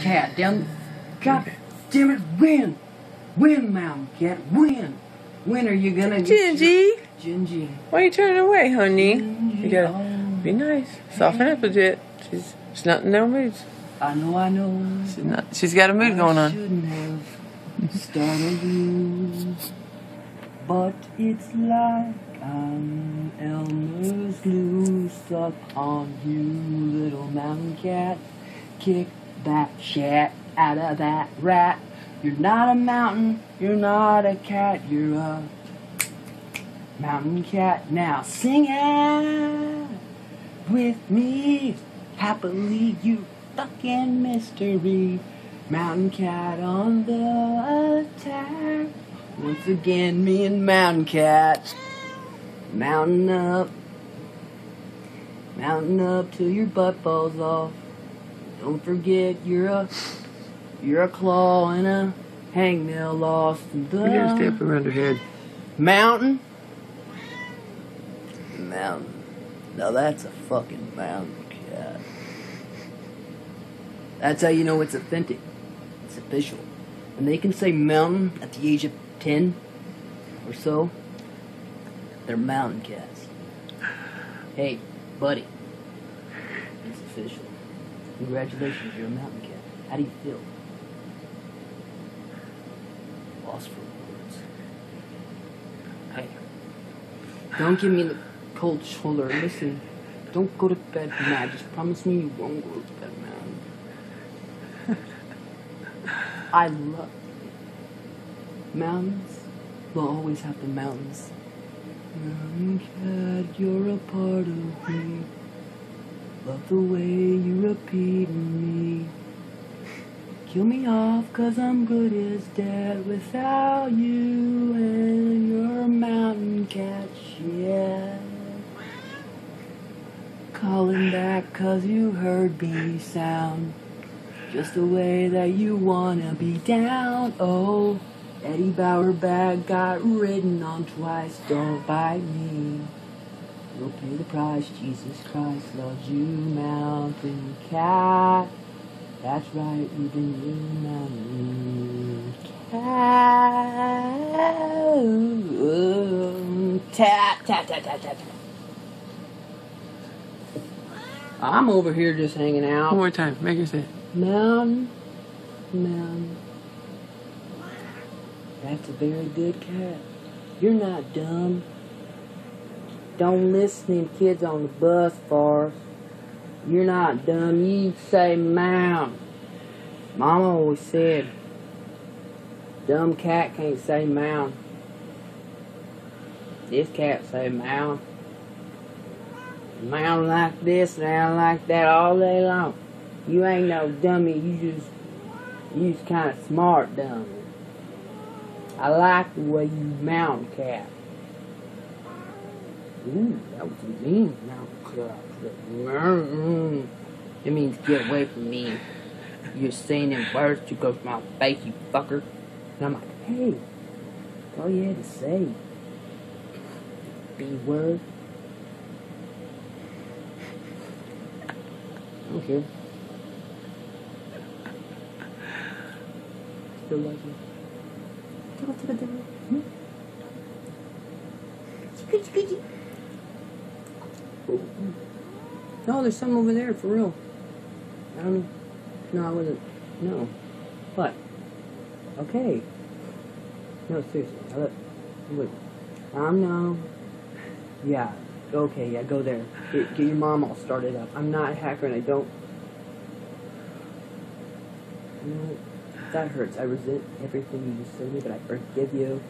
cat down. God damn it, win! Win, mountain cat, win! When are you gonna get Gingy? Gingy. Why are you turning away, honey? Gingy. You gotta be nice. Soften up a bit. She's not in no mood. I know. She's got a mood going I on. shouldn't have started you, but it's like I'm Elmer's glue stuck on you, little mountain cat. Kick that shit out of that rat. You're not a mountain, you're not a cat, you're a mountain cat. Now sing it with me, happily you fucking mystery. Mountain cat on the attack. Once again, me and mountain cat. Mountain up till your butt falls off. Don't forget you're a claw and a hangnail lost in the You gotta stay up around her head. mountain. Now that's a fucking mountain cat. That's how you know it's authentic. It's official. When they can say mountain at the age of 10 or so, they're mountain cats. Hey, buddy. It's official. Congratulations, you're a mountain cat. How do you feel? Lost for words. Hey, don't give me the cold shoulder. Listen, don't go to bed mad. Just promise me you won't go to bed mad. I love you. Mountains will always have the mountains. Mountain cat, you're a part of me. Love the way you repeat me. Kill me off 'cause I'm good as dead without you and your mountain cat shit. Calling back 'cause you heard me sound just the way that you wanna be down. Oh, Eddie Bauer bag got written on twice. Don't bite me. You'll pay the price. Jesus Christ loves you, mountain cat. That's right, even you, mountain cat. Tat, tat, tat, tat, tat. I'm over here just hanging out. One more time. Make her say it. Mountain. That's a very good cat. You're not dumb. Don't listen to kids on the bus, Forrest. You're not dumb. You say mountain. Mama always said, dumb cat can't say mountain. This cat say mountain. Mountain like this, mountain like that all day long. You ain't no dummy. You just kind of smart dummy. I like the way you mountain cat. Ooh, that was a mean mountain cat. It means get away from me. You're saying them words to go to my face, you fucker. And I'm like, hey, that's all you had to say. B-word. I don't care. Still love you. No, there's some over there, for real. No, I wasn't. No. What? Okay. No, seriously. Wait. No. Yeah. Okay, yeah, go there. Get your mom all started up. I'm not a hacker and I don't... No, that hurts. I resent everything you just said to me, but I forgive you.